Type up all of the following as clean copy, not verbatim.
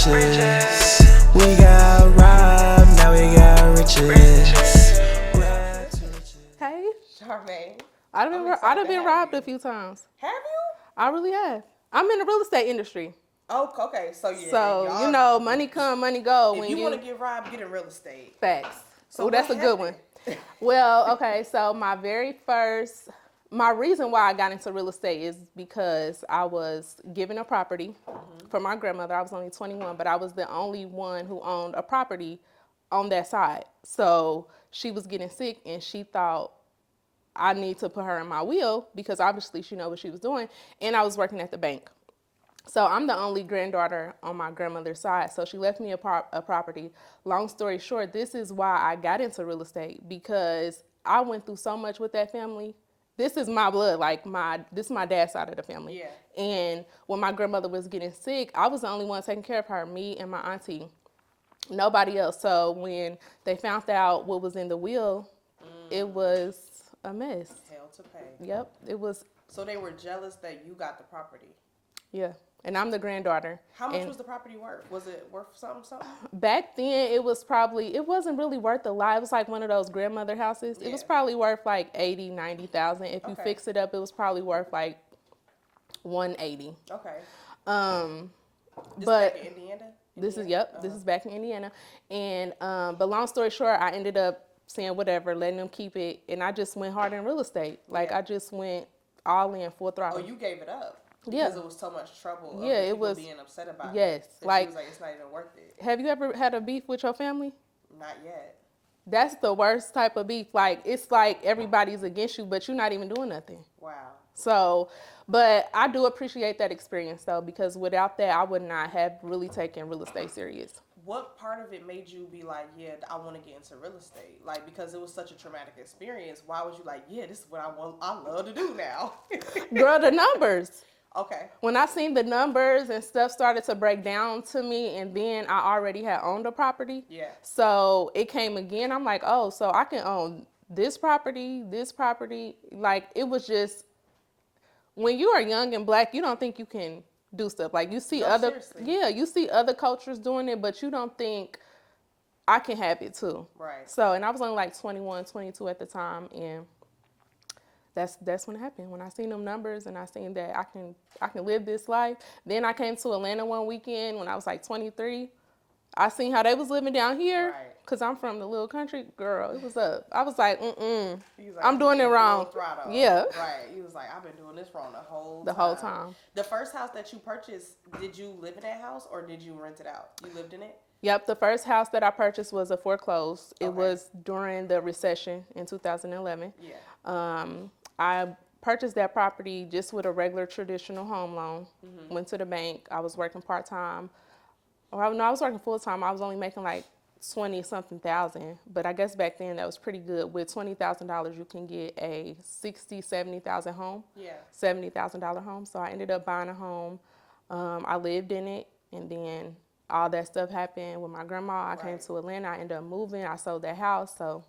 riches. We got robbed, now we got riches. Hey, Charmaine. I've been robbed a few times. Have you? I really have. I'm in the real estate industry. Oh, okay. So yeah. So, y'all, money come, money go. if you want to get robbed, get in real estate. Facts. So That's a good one. Well, okay, so my reason why I got into real estate is because I was given a property for my grandmother. I was only 21, but I was the only one who owned a property on that side. So she was getting sick and she thought I need to put her in my will because obviously she knew what she was doing. And I was working at the bank. So I'm the only granddaughter on my grandmother's side. So she left me a property. Long story short, this is why I got into real estate because I went through so much with that family. This is my blood, this is my dad's side of the family. Yeah. And when my grandmother was getting sick, I was the only one taking care of her, me and my auntie, nobody else. So when they found out what was in the will, it was a mess. Hell to pay. Yep, it was. So they were jealous that you got the property. Yeah. And I'm the granddaughter. How much was the property worth? Was it worth something? Back then, it wasn't really worth a lot. It was like one of those grandmother houses. Yeah. It was probably worth like 80, 90,000. If you fix it up, it was probably worth like 180. Okay. But back in Indiana? This is back in Indiana. And but long story short, I ended up saying whatever, letting them keep it, and I just went hard in real estate. I just went all in, full throttle. Oh, you gave it up? Yeah. Because it was so much trouble. Yeah, it was being upset about it. Yes. She was like, it's not even worth it. Have you ever had a beef with your family? Not yet. That's the worst type of beef. It's like everybody's against you, but you're not even doing nothing. Wow. So, but I do appreciate that experience though, because without that, I would not have really taken real estate serious. What part of it made you be like, yeah, I want to get into real estate? Because it was such a traumatic experience. Why was you like, yeah, this is what I love to do now? Girl, the numbers. Okay. When I seen the numbers and stuff started to break down to me, and then I already had owned a property. Yeah. So it came again. I'm like, oh, so I can own this property. It was just, when you are young and black, you don't think you can do stuff. You see you see other cultures doing it, but you don't think I can have it too. Right. So, and I was only like 21, 22 at the time, and that's when it happened. When I seen them numbers and I seen that I can live this life. Then I came to Atlanta one weekend when I was like 23. I seen how they was living down here. Right. Cause I'm from the little country, girl. It was up. I was like, like, I'm doing it wrong. Yeah. Right. He was like, I've been doing this wrong the whole time. The first house that you purchased, did you live in that house or did you rent it out? You lived in it? Yep. The first house that I purchased was a foreclosed. Okay. It was during the recession in 2011. Yeah. I purchased that property just with a regular traditional home loan. Mm-hmm. Went to the bank. I was working part-time. I was working full-time. I was only making like 20-something thousand, but I guess back then that was pretty good. With $20,000, you can get a $60,000-$70,000 home. Yeah. $70,000 home. So I ended up buying a home. I lived in it, and then all that stuff happened with my grandma. I came to Atlanta. I ended up moving. I sold that house. So.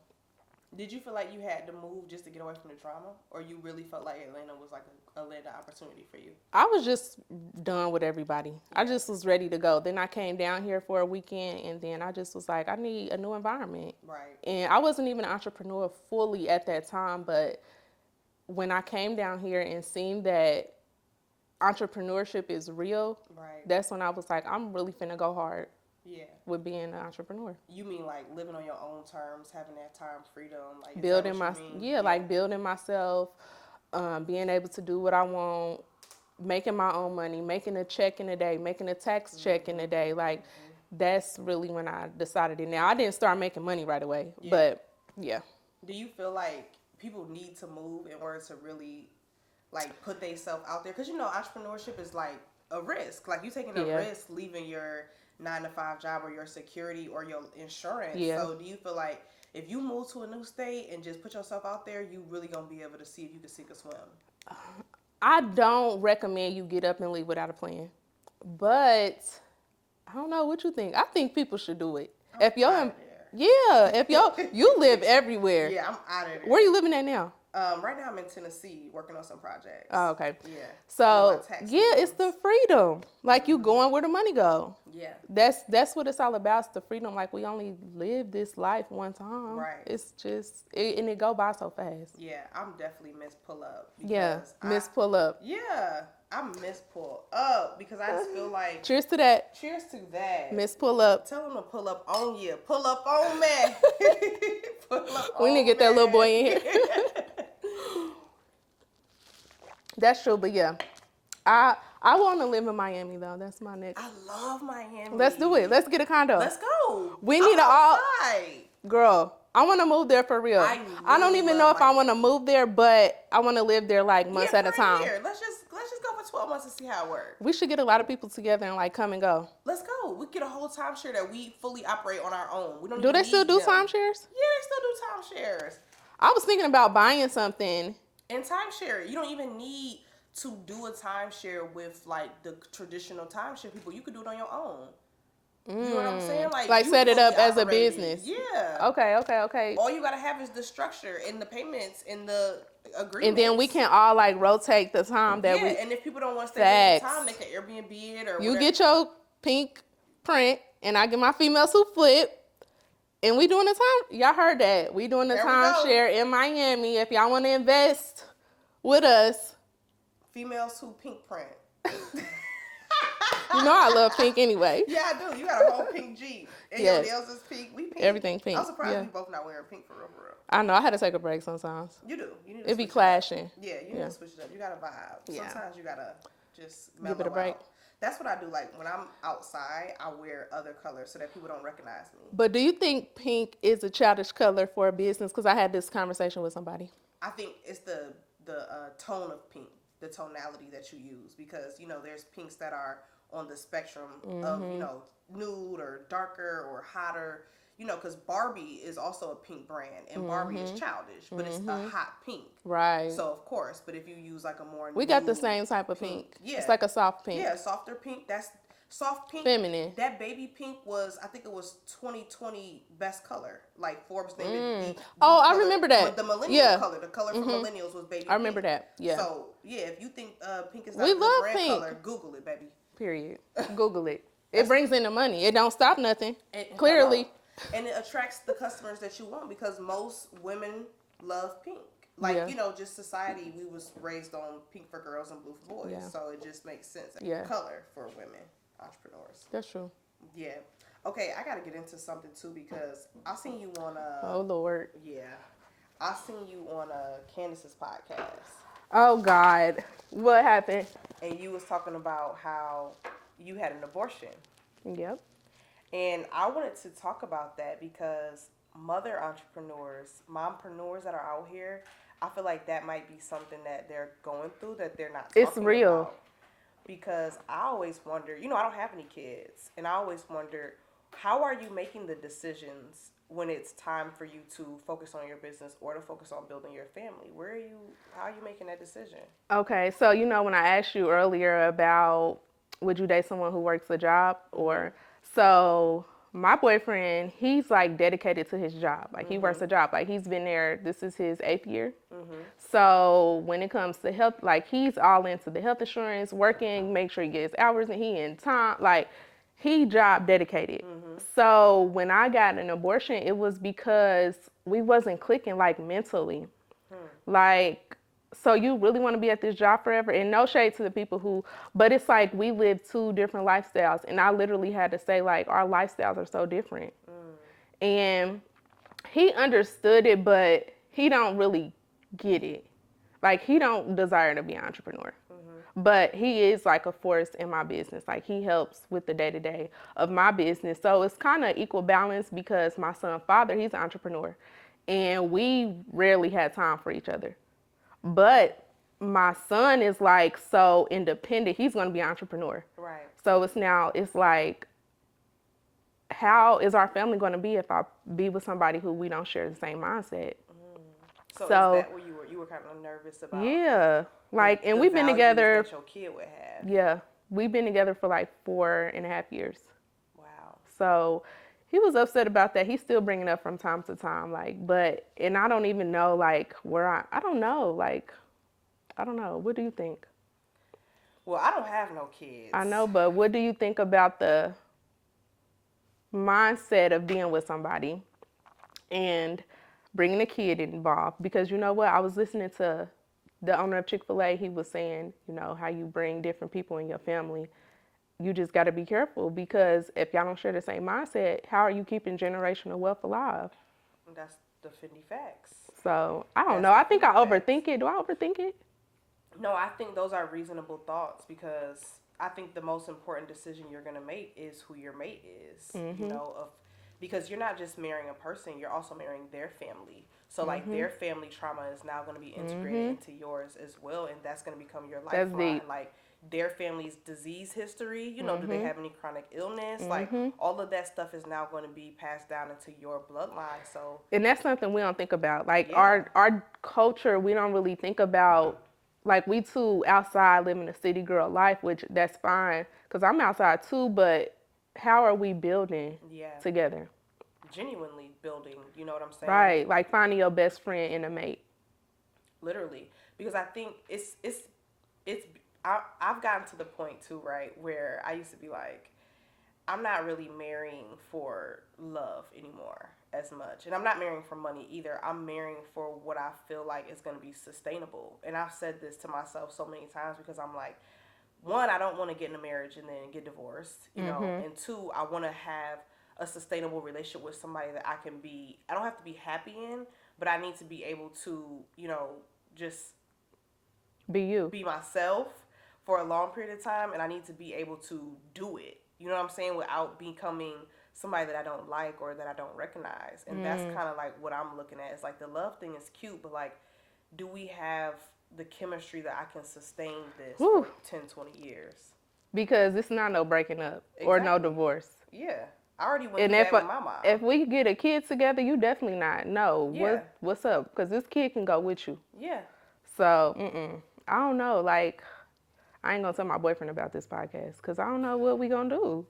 Did you feel like you had to move just to get away from the trauma, or you really felt like Atlanta was like a landed opportunity for you? I was just done with everybody. Yeah. I just was ready to go. Then I came down here for a weekend, and then I just was like, I need a new environment. Right. And I wasn't even an entrepreneur fully at that time, but when I came down here and seen that entrepreneurship is real, that's when I was like, I'm really finna go hard. Yeah. With being an entrepreneur. You mean like living on your own terms, having that time freedom, like building building myself, being able to do what I want, making my own money, making a check in a day, making a tax check in a day. That's really when I decided it. Now I didn't start making money right away, but yeah. Do you feel like people need to move in order to really put themselves out there? Because entrepreneurship is like a risk. Like you taking a risk leaving your 9-to-5 job or your security or your insurance. Yeah. So do you feel like if you move to a new state and just put yourself out there, you really gonna be able to see if you can sink or swim? I don't recommend you get up and leave without a plan, but I don't know what you think. I think people should do it. If you live everywhere. Yeah, I'm out of there. Where are you living at now? Right now I'm in Tennessee working on some projects. Oh, okay. Yeah. So tax it's the freedom. Like you going where the money go. Yeah. That's what it's all about. It's the freedom. Like we only live this life one time. Right. It's just and it go by so fast. Yeah, I'm definitely miss pull up. Yeah, miss pull up. Yeah, I miss pull up because I just feel like. Cheers to that. Cheers to that. Miss pull up. Tell them to pull up on you. Pull up on me. Pull up We need to get that little boy in here. That's true, but yeah. I want to live in Miami though. That's my next. I love Miami. Let's do it. Let's get a condo. Let's go. We need all. Outside. Girl, I want to move there for real. I don't even know if I want to move there, but I want to live there like months at a time. Here. Let's just go for 12 months and see how it works. We should get a lot of people together and like come and go. Let's go. We get a whole timeshare that we fully operate on our own. We don't. Do they still do timeshares? Yeah, they still do timeshares. I was thinking about buying something. And timeshare, you don't even need to do a timeshare with like the traditional timeshare people. You could do it on your own. You know what I'm saying? Like set it up as a business. Yeah. Okay. All you gotta have is the structure and the payments and the agreements. And then we can all like rotate the time that we. And if people don't want to stay the time, they can Airbnb it or. You whatever. get your pink print, and I get my female suit flip. And we doing the time. Y'all heard that. We doing the timeshare in Miami. If y'all want to invest with us. Female suit pink print. You know I love pink anyway. Yeah, I do. You got a whole pink Jeep. And your nails is pink. We pink. Everything pink. I'm surprised we both not wearing pink for real. I know. I had to take a break sometimes. You do. You need to it be clashing. Yeah, you need to switch it up. You got to vibe. Yeah. Sometimes you got to just mellow give it a break. out. That's what I do. Like when I'm outside, I wear other colors so that people don't recognize me. But do you think pink is a childish color for a business? Because I had this conversation with somebody. I think it's the tone of pink, the tonality that you use. Because, you know, there's pinks that are on the spectrum of, you know, nude or darker or hotter. You know, because Barbie is also a pink brand, and Barbie is childish, but it's a hot pink. Right. So, of course, but if you use like a more We got the same type of pink. Yeah. It's like a soft pink. Yeah, softer pink. That's soft pink. Feminine. That baby pink was, I think it was 2020 best color. Like Forbes named it. I remember that. The millennial color. The color for millennials was baby pink. I remember that. Yeah. So, yeah, if you think pink is not a good brand color, Google it, baby. Period. Google it. It brings in the money. It don't stop nothing. Clearly. And it attracts the customers that you want because most women love pink. Like, you know, just society, we was raised on pink for girls and blue for boys. Yeah. So it just makes sense. Color for women, entrepreneurs. That's true. Yeah. Okay, I got to get into something too because I seen you on Oh, Lord. Yeah. I seen you on Candace's podcast. Oh, God. What happened? And you was talking about how you had an abortion. Yep. And I wanted to talk about that because mother entrepreneurs, mompreneurs that are out here, I feel like that might be something that they're going through that they're not talking It's real. about. Because I always wonder, you know, I don't have any kids. And I always wonder, how are you making the decisions when it's time for you to focus on your business or to focus on building your family? How are you making that decision? Okay, so, you know, when I asked you earlier about would you date someone who works a job or... So my boyfriend, he's like dedicated to his job. Like he works a job. Like he's been there. This is his 8th year. So when it comes to health, like he's all into the health insurance, working, make sure he gets hours and he in time. Like he job dedicated. So when I got an abortion, it was because we wasn't clicking like mentally. Like, so you really want to be at this job forever? And no shade to the people who, but it's like we live 2 different lifestyles. And I literally had to say like, our lifestyles are so different. And he understood it, but he don't really get it. Like he don't desire to be an entrepreneur. But he is like a force in my business. Like he helps with the day-to-day of my business. So it's kind of equal balance because my son's father, he's an entrepreneur. And we rarely had time for each other. But my son is like so independent. He's going to be an entrepreneur. Right. So it's like, how is our family going to be if I be with somebody who we don't share the same mindset? So is that what you were kind of nervous about? Yeah. Like, and we've been together. That your kid would have. Yeah. We've been together for like 4.5 years. Wow. So he was upset about that. He's still bringing it up from time to time, like, but, and I don't even know, like, I don't know, like, I don't know. What do you think? Well, I don't have no kids. I know, but what do you think about the mindset of being with somebody and bringing a kid involved? Because you know what? I was listening to the owner of Chick-fil-A. He was saying, you know, how you bring different people in your family. You just got to be careful because if y'all don't share the same mindset, how are you keeping generational wealth alive? That's the Fendi facts. So I don't know. I think I overthink it. Do I overthink it? No, I think those are reasonable thoughts because I think the most important decision you're going to make is who your mate is, you know, because you're not just marrying a person, you're also marrying their family. So like their family trauma is now going to be integrated into yours as well, and that's going to become your lifeline. Like their family's disease history, you know, do they have any chronic illness? Like all of that stuff is now going to be passed down into your bloodline. So, and that's something we don't think about. Like our culture, we don't really think about. Like, we too outside living a city girl life, which that's fine, because I'm outside too, but how are we building together? Genuinely building, you know what I'm saying? Right, like finding your best friend and a mate. Literally, because I think I've gotten to the point too, right, where I used to be like, I'm not really marrying for love anymore as much. And I'm not marrying for money either. I'm marrying for what I feel like is going to be sustainable. And I've said this to myself so many times because I'm like, one, I don't want to get in a marriage and then get divorced, you know, and two, I want to have a sustainable relationship with somebody that I don't have to be happy in, but I need to be able to, you know, just be myself for a long period of time. And I need to be able to do it, you know what I'm saying, without becoming somebody that I don't like or that I don't recognize. And that's kind of like what I'm looking at. It's like the love thing is cute, but like, do we have the chemistry that I can sustain this for 10, 20 years? Because it's not no breaking up or no divorce. Yeah. I already went through that with my mom. If we get a kid together, you definitely not. No. Yeah. What's up? Because this kid can go with you. Yeah. So, I don't know. Like, I ain't going to tell my boyfriend about this podcast because I don't know what we going to do.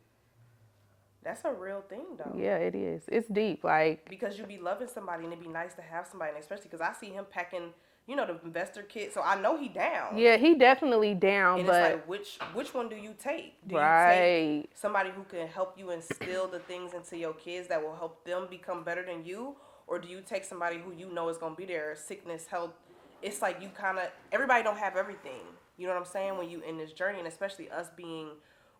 That's a real thing, though. Yeah, it is. It's deep, like. Because you be loving somebody, and it'd be nice to have somebody, and especially because I see him packing, you know, the investor kit, so I know he down. Yeah, he definitely down, and but. And it's like, which one do you take? Do you take somebody who can help you instill the things into your kids that will help them become better than you? Or do you take somebody who you know is going to be there, sickness, health? It's like you kind of, everybody don't have everything. You know what I'm saying? When you in this journey, and especially us being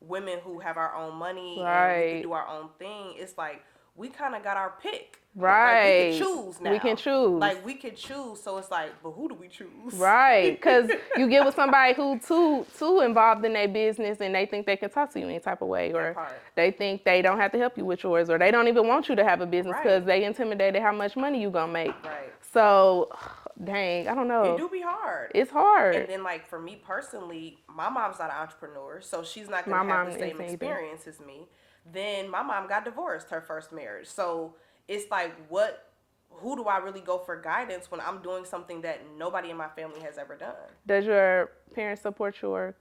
women who have our own money and we can do our own thing, it's like we kind of got our pick. Right. Like, we can choose now. We can choose. Like, we can choose. So it's like, but who do we choose? Right. Because you get with somebody who too involved in their business and they think they can talk to you any type of way, or they think they don't have to help you with yours, or they don't even want you to have a business because they intimidated how much money you gonna make. Right. So, dang, I don't know. It do be hard. It's hard. And then, like, for me personally, my mom's not an entrepreneur, so she's not going to have the same experience as me. Then my mom got divorced, her first marriage. So it's like, who do I really go for guidance when I'm doing something that nobody in my family has ever done? Does your parents support your?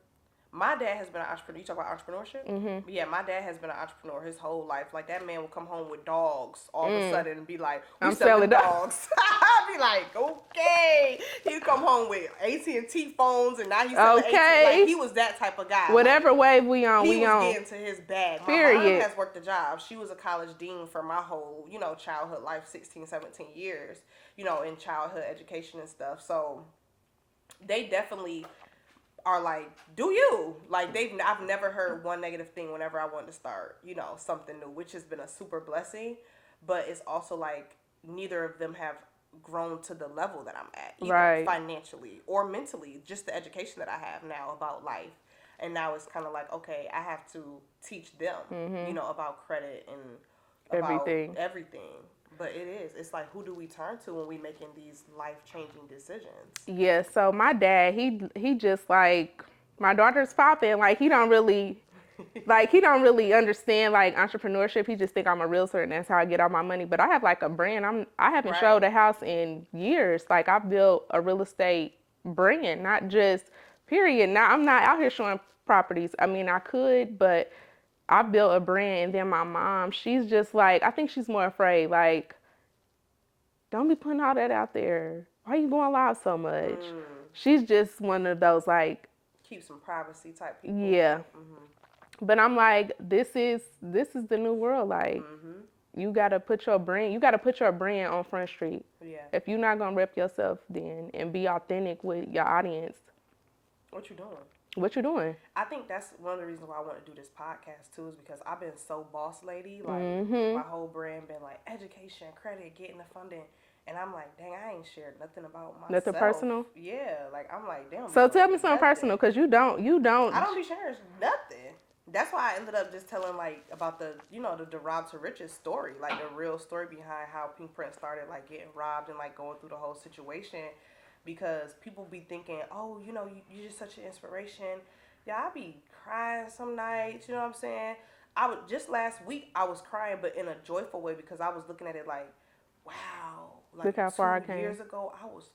My dad has been an entrepreneur. You talk about entrepreneurship? Mm-hmm. Yeah, my dad has been an entrepreneur his whole life. Like, that man will come home with dogs all of a sudden and be like, I'm selling dogs. I'd be like, okay. He'd come home with AT&T phones, and now he's selling AT&T. Like, he was that type of guy. Whatever wave we on, he was getting to his bag. My mom has worked a job. She was a college dean for my whole, you know, childhood life, 16, 17 years, you know, in childhood education and stuff. So they definitely are like, do you? Like, I've never heard one negative thing whenever I wanted to start, you know, something new, which has been a super blessing. But it's also like neither of them have grown to the level that I'm at, either financially or mentally, just the education that I have now about life. And now it's kind of like, okay, I have to teach them, you know, about credit and about everything. But it's like, who do we turn to when we making these life-changing decisions? Yeah, so my dad, he just like, my daughter's popping, like he don't really understand like entrepreneurship. He just think I'm a realtor and that's how I get all my money. But I have like a brand. I haven't showed a house in years. Like, I built a real estate brand, not just period. Now I'm not out here showing properties. I mean, I could, but I built a brand, and then my mom, she's just like, I think she's more afraid, like, don't be putting all that out there. Why you going live so much? She's just one of those, like, keep some privacy type people. Yeah. But I'm like, this is the new world. Like, you gotta put your brand on Front Street. Yeah. If you're not gonna rep yourself, then and be authentic with your audience. What you doing? What you doing? I think that's one of the reasons why I want to do this podcast too, is because I've been so boss lady. Like my whole brand been like education, credit, getting the funding. And I'm like, dang, I ain't shared nothing about myself. Nothing personal? Yeah, like I'm like, damn. So tell me something personal, because you don't. I don't be sharing nothing. That's why I ended up just telling like about the, the robbed to riches story, like the real story behind how Pink Print started like getting robbed and like going through the whole situation, because people be thinking, oh, you're just such an inspiration. Yeah, I be crying some nights, you know what I'm saying? Just last week I was crying, but in a joyful way, because I was looking at it like, wow, like look how far I 2 came. years ago I was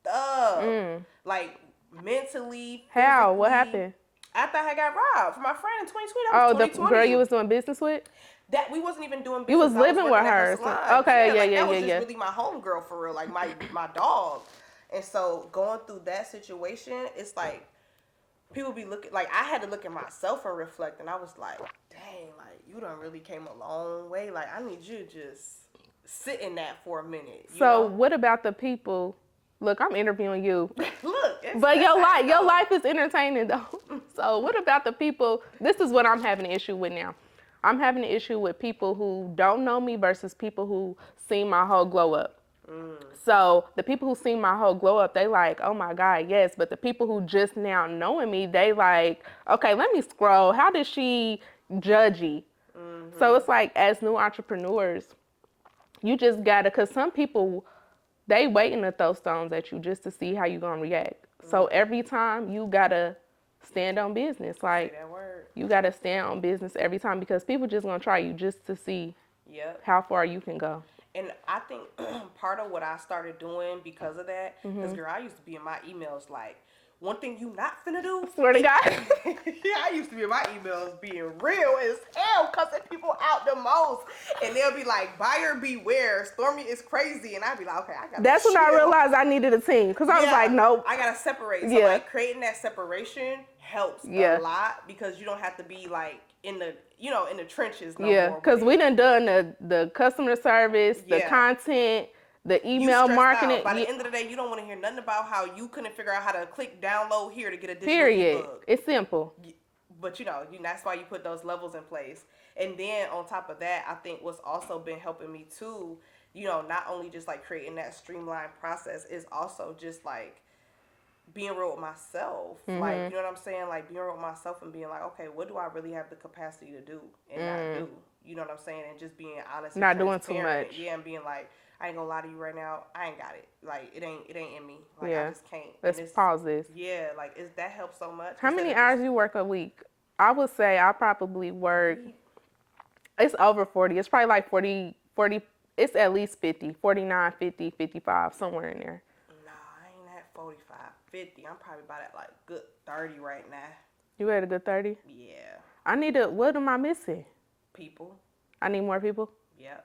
stuck, like mentally. How? What happened? After I got robbed from my friend in 2020. Oh, the girl you was doing business with? That we wasn't even doing business. You was living with her. Okay, yeah. That was just really my homegirl for real, like my dog. And so going through that situation, it's like people be looking, like I had to look at myself and reflect, and I was like, dang, like you done really came a long way. Like I need you to just sit in that for a minute. So what about the people? Look, I'm interviewing you. Look, but your life is entertaining though. So what about the people? This is what I'm having an issue with now. I'm having an issue with people who don't know me versus people who seen my whole glow up. So the people who seen my whole glow up, they like, oh my God, yes. But the people who just now knowing me, they like, okay, let me scroll. How does she judgy? So it's like, as new entrepreneurs, you just gotta, cause some people, they waiting to throw stones at you just to see how you gonna react. So every time you gotta stand on business. Like, that word. You gotta stand on business every time, because people just gonna try you just to see how far you can go. And I think part of what I started doing because of that, because girl, I used to be in my emails like, one thing you not finna do. Swear to God. Yeah, I used to be in my emails being real as hell, cussing people out the most. And they'll be like, buyer beware, Stormi is crazy. And I'd be like, okay, I gotta That's when I realized I needed a team, because I was like, nope. I gotta separate. So like creating that separation helps a lot, because you don't have to be like in the, in the trenches no more. Because we done the customer service, the content, the email marketing. By the end of the day, you don't want to hear nothing about how you couldn't figure out how to click download here to get a digital ebook. It's simple. But that's why you put those levels in place. And then on top of that, I think what's also been helping me too, not only just like creating that streamlined process, is also just like being real with myself. Like, you know what I'm saying? Like being real with myself and being like, okay, what do I really have the capacity to do and not do? You know what I'm saying? And just being honest. Not doing too much. Yeah, and being like, I ain't gonna lie to you right now, I ain't got it. Like it ain't in me. Like I just can't. Let's pause this. Yeah, like that helps so much. How many hours you work a week? I would say I probably work, it's over 40. It's probably like 40, it's at least 50, 49, 50, 55, somewhere in there. Nah, I ain't at 45, 50. I'm probably about at like good 30 right now. You at a good 30? Yeah. What am I missing? People. I need more people? Yep.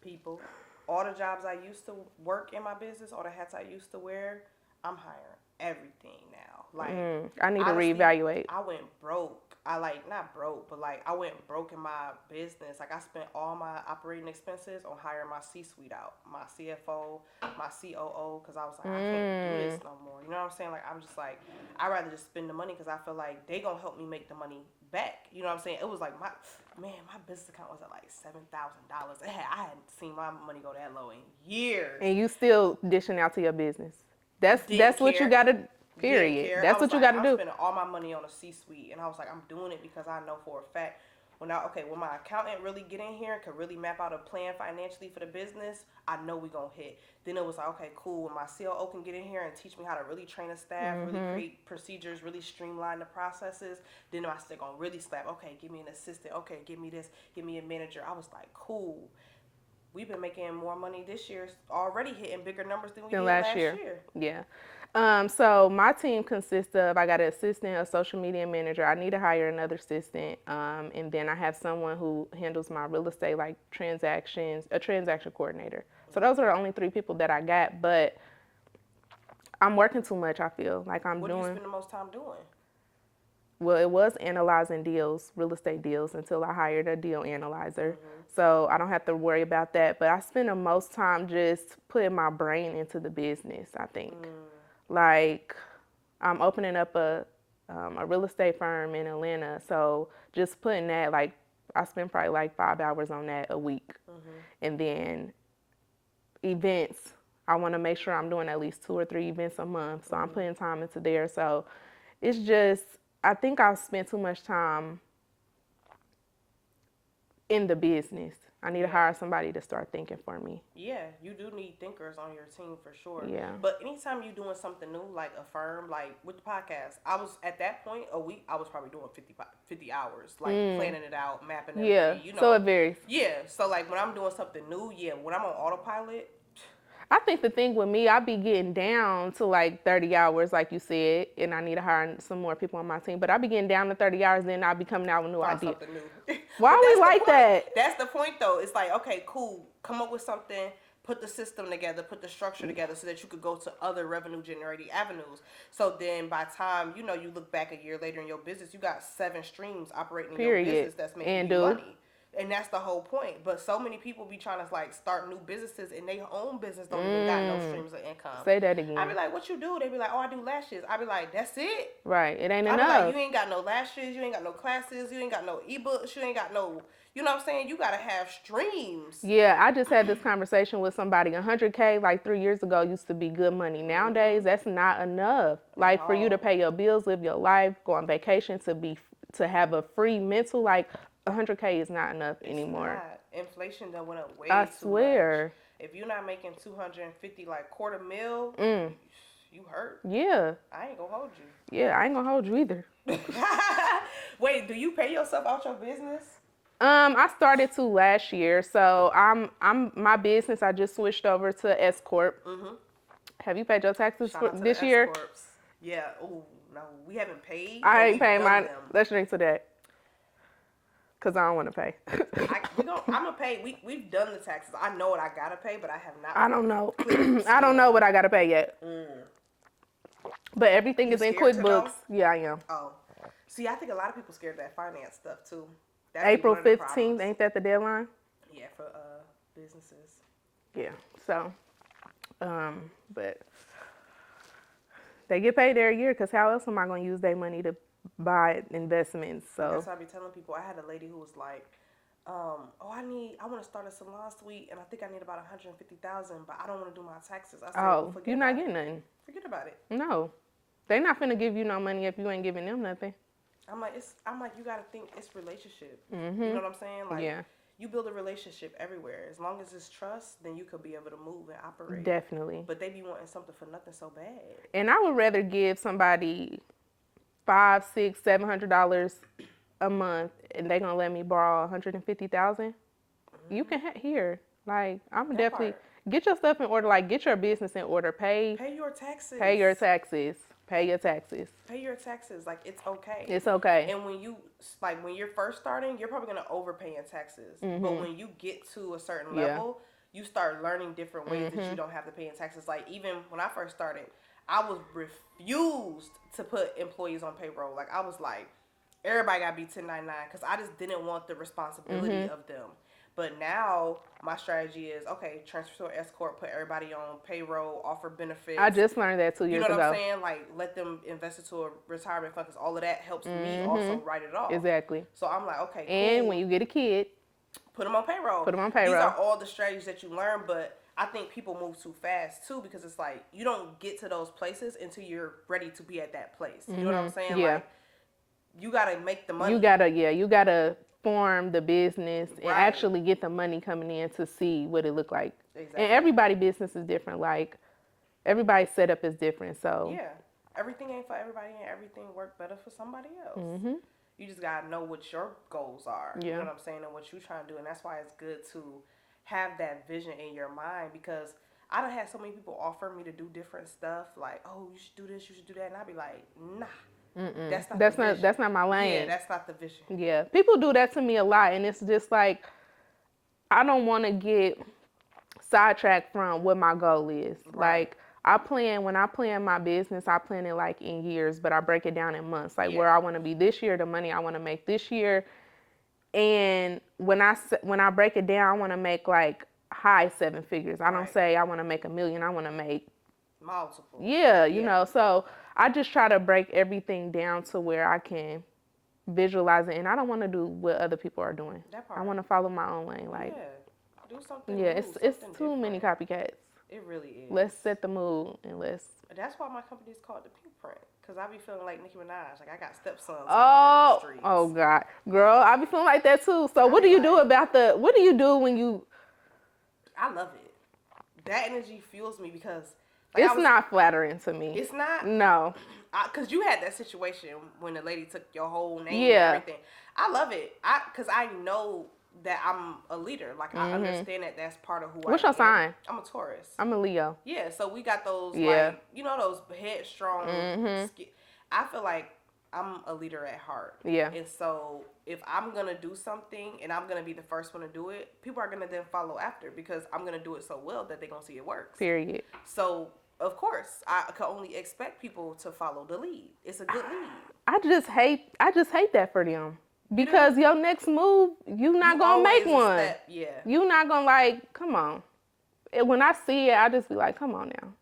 People. All the jobs I used to work in my business, all the hats I used to wear, I'm hiring everything now. Like I need honestly, to reevaluate. I went broke. Not broke, but like I went broke in my business. Like I spent all my operating expenses on hiring my C-suite out, my CFO, my COO, because I was like, I can't do this no more. You know what I'm saying? Like I'm just like, I'd rather just spend the money, because I feel like they gonna help me make the money back. You know what I'm saying? It was like my business account was at like $7,000. I hadn't seen my money go that low in years. And you still dishing out to your business. That's what you gotta. Period. That's what you got to do. I'm spending all my money on a C-suite, and I was like, I'm doing it because I know for a fact when my accountant really get in here and could really map out a plan financially for the business, I know we gonna hit. Then it was like, okay, cool. When my COO can get in here and teach me how to really train a staff, really create procedures, really streamline the processes, then I still gonna really slap. Okay, give me an assistant. Okay, give me this. Give me a manager. I was like, cool. We've been making more money this year, already hitting bigger numbers than we did last year. Yeah. So my team consists of, I got an assistant, a social media manager. I need to hire another assistant. And then I have someone who handles my real estate, like transactions, a transaction coordinator. So those are the only 3 people that I got, but I'm working too much, I feel. Like What do you spend the most time doing? Well, it was analyzing deals, real estate deals, until I hired a deal analyzer. So I don't have to worry about that. But I spend the most time just putting my brain into the business, I think. Like, I'm opening up a real estate firm in Atlanta. So just putting that, like, I spend probably like 5 hours on that a week. And then events, I want to make sure I'm doing at least 2 or 3 events a month. So I'm putting time into there. So it's just, I think I've spent too much time in the business. I need to hire somebody to start thinking for me. Yeah, you do need thinkers on your team for sure. Yeah. But anytime you're doing something new, like a firm, like with the podcast, I was at that point a week, I was probably doing 50 hours, like planning it out, mapping everything. Yeah, You know. so it varies. Yeah, so like when I'm doing something new, when I'm on autopilot. I think the thing with me, I be getting down to like 30 hours, like you said, and I need to hire some more people on my team. But I be getting down to 30 hours, then I be coming out with new ideas. Something new. Why we like that? That's the point, though. It's like, okay, cool. Come up with something. Put the system together. Put the structure together so that you could go to other revenue-generating avenues. So then, by the time you look back a year later in your business, you got 7 streams operating in your business that's making you money. And that's the whole point. But so many people be trying to like start new businesses and their own business don't even got no streams of income. Say that again. I be like, what you do? They be like, oh, I do lashes. I be like, that's it? Right. It ain't I be enough. like, you ain't got no lashes. You ain't got no classes. You ain't got no ebooks. You ain't got no, you know what I'm saying? You got to have streams. Yeah, I just had this conversation with somebody. 100K like 3 years ago used to be good money. Nowadays, that's not enough. Like for you to pay your bills, live your life, go on vacation, to have a free mental, like 100K is not enough anymore. Not. Inflation done went up way I too swear. Much. If you're not making 250 like $250,000, you hurt. Yeah. I ain't gonna hold you. Yeah, I ain't gonna hold you either. Wait, do you pay yourself out your business? I started to last year, so I'm my business. I just switched over to S Corp. Have you paid your taxes for this year? S-Corps. Yeah. Oh no, we haven't paid. I ain't paying mine. Let's drink to that. Cause I don't want to pay. I'm gonna pay. We've done the taxes. I know what I gotta pay, but I have not. I don't know. I don't know what I gotta pay yet. But everything is in QuickBooks. Yeah, I am. Oh, see, I think a lot of people scared of that finance stuff too. April 15th, ain't that the deadline? Yeah, for businesses. Yeah. So, but they get paid every year. Cause how else am I gonna use their money to buy investments? So that's why I be telling people. I had a lady who was like, I want to start a salon suite, and I think I need about $150,000, but I don't want to do my taxes. I said, you're not getting nothing. Forget about it. No, they not finna give you no money if you ain't giving them nothing. I'm like, you gotta think it's relationship. You know what I'm saying? Like, Yeah. You build a relationship everywhere. As long as it's trust, then you could be able to move and operate. Definitely. But they be wanting something for nothing so bad. And I would rather give somebody $500, $600, $700 a month, and they gonna let me borrow $150,000. You can here. Like, I'm definitely get your stuff in order. Like, get your business in order. Pay your taxes. Pay your taxes. Pay your taxes. Pay your taxes. Like, it's okay. It's okay. And when you're first starting, you're probably gonna overpay in taxes. But when you get to a certain level, you start learning different ways that you don't have to pay in taxes. Like, even when I first started, I was refused to put employees on payroll. Like, I was like, everybody gotta be 1099 because I just didn't want the responsibility of them. But now my strategy is, okay, transfer to S Corp, put everybody on payroll, offer benefits. I just learned that 2 years ago. You know what I'm saying? Like, let them invest into a retirement fund because all of that helps me also write it off. Exactly. So I'm like, okay, cool. And when you get a kid, put them on payroll. These are all the strategies that you learn, but I think people move too fast too because it's like you don't get to those places until you're ready to be at that place. You know what I'm saying? Yeah. Like, you gotta make the money. You gotta form the business and actually get the money coming in to see what it look like. Exactly. And everybody's business is different. Like, everybody's setup is different. So yeah, everything ain't for everybody, and everything work better for somebody else. You just gotta know what your goals are. You know what I'm saying, and what you're trying to do, and that's why it's good to have that vision in your mind because I done had so many people offer me to do different stuff, like, oh, you should do this, you should do that, and I'd be like, nah, that's not my lane. Yeah, that's not the vision. Yeah, people do that to me a lot, and it's just like I don't want to get sidetracked from what my goal is. Like when I plan my business, I plan it like in years, but I break it down in months. Like where I want to be this year, the money I want to make this year, and when I break it down, I want to make like high 7 figures. I don't say I want to make $1 million. I want to make multiple. Yeah, you know. So I just try to break everything down to where I can visualize it, and I don't want to do what other people are doing. I want to follow my own lane. Like, do something. Yeah, it's too many copycats. It really is. Let's set the mood and let's. That's why my company is called the Pink Print, because I be feeling like Nicki Minaj. Like I got stepsons. Oh God, girl, I be feeling like that too. So what do you do about what do you do when you? I love it. That energy fuels me because it's not flattering to me. It's not? No. Because you had that situation when the lady took your whole name and everything. I love it. Because I know that I'm a leader. Like, I understand that that's part of who I am. What's your sign? I'm a Taurus. I'm a Leo. Yeah, so we got those, like, you know, those headstrong. I feel like I'm a leader at heart. Yeah. And so if I'm going to do something and I'm going to be the first one to do it, people are going to then follow after because I'm going to do it so well that they're going to see it works. Period. So, of course, I can only expect people to follow the lead. It's a good lead. I just hate that for them. Because your next move, you not going to make one. You not going to like, come on. And when I see it, I just be like, come on now.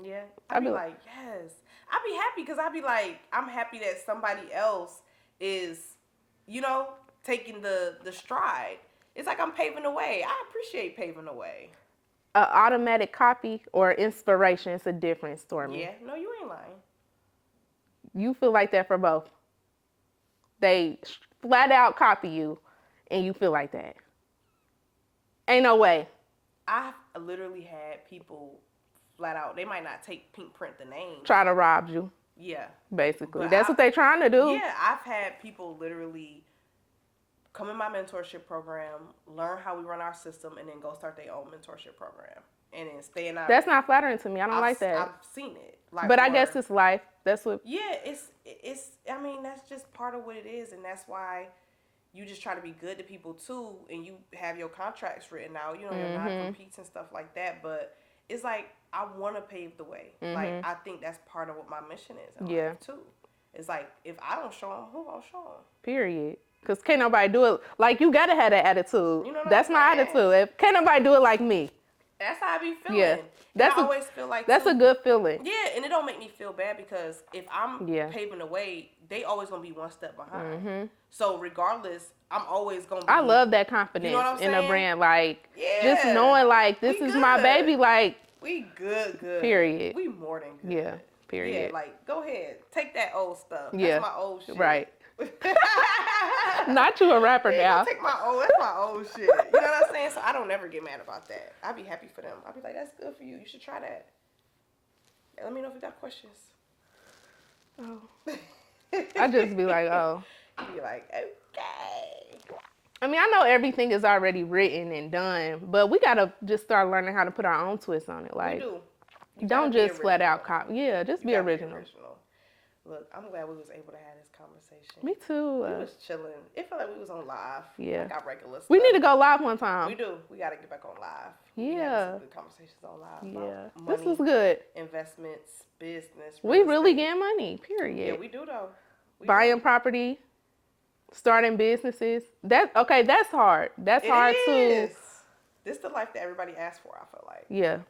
Yeah. I be like, yes. I be happy because I be like, I'm happy that somebody else is, you know, taking the stride. It's like I'm paving the way. I appreciate paving the way. Automatic copy or inspiration, it's a difference, Stormi. Yeah, no, you ain't lying. You feel like that for both. They flat out copy you, and you feel like that. Ain't no way. I've literally had people flat out, they might not take Pink Print the name. Try to rob you. Yeah. Basically. But that's what they trying to do. Yeah, I've had people literally come in my mentorship program, learn how we run our system, and then go start their own mentorship program. And then stay in our... That's not flattering to me. I don't like that. I've seen it. Like, but I guess it's life. That's what... Yeah, it's. I mean, that's just part of what it is. And that's why you just try to be good to people, too. And you have your contracts written out. You know, your non-competes and stuff like that. But it's like, I want to pave the way. Like, I think that's part of what my mission is in life, too. It's like, if I don't show them, who gonna show them? Period. Because can't nobody do it. Like, you got to have that attitude. You know what that's my attitude. If can't nobody do it like me. That's how I be feeling. Yeah. I always feel like that's a good feeling. Yeah, and it don't make me feel bad because if I'm paving the way, they always gonna be one step behind. So regardless, I'm always gonna be... I love that confidence in a brand. Like, just knowing, like, this is my baby. Like, we good. Period. We more than good. Yeah, period. Yeah, like, go ahead. Take that old stuff. That's my old shit. Right. Not you a rapper now. That's my old shit. You know what I'm saying? So I don't ever get mad about that. I'd be happy for them. I'd be like, that's good for you. You should try that. Yeah, let me know if you got questions. Oh. I just be like, oh. You be like, okay. I mean, I know everything is already written and done, but we gotta just start learning how to put our own twist on it. Like, we do. Don't just flat out copy. Yeah, just be original. Look, I'm glad we was able to have this conversation. Me too. We was chilling. It felt like we was on live. Yeah. Like our regular stuff. We need to go live one time. We do. We got to get back on live. Yeah. We had some good conversations on live. Yeah. Money, this was good. Investments, business. We really getting money, period. Yeah, we do though. Buying property, starting businesses. That's hard. That's hard too. This is the life that everybody asks for, I feel like. Yeah.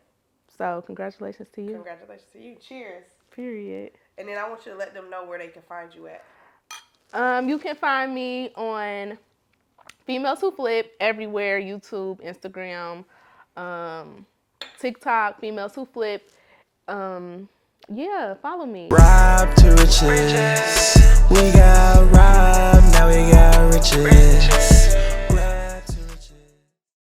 So congratulations to you. Congratulations to you. Cheers. Period. And then I want you to let them know where they can find you at. You can find me on Females Who Flip everywhere, YouTube, Instagram, TikTok, Females Who Flip. Yeah, follow me. Rob to riches. We got rob.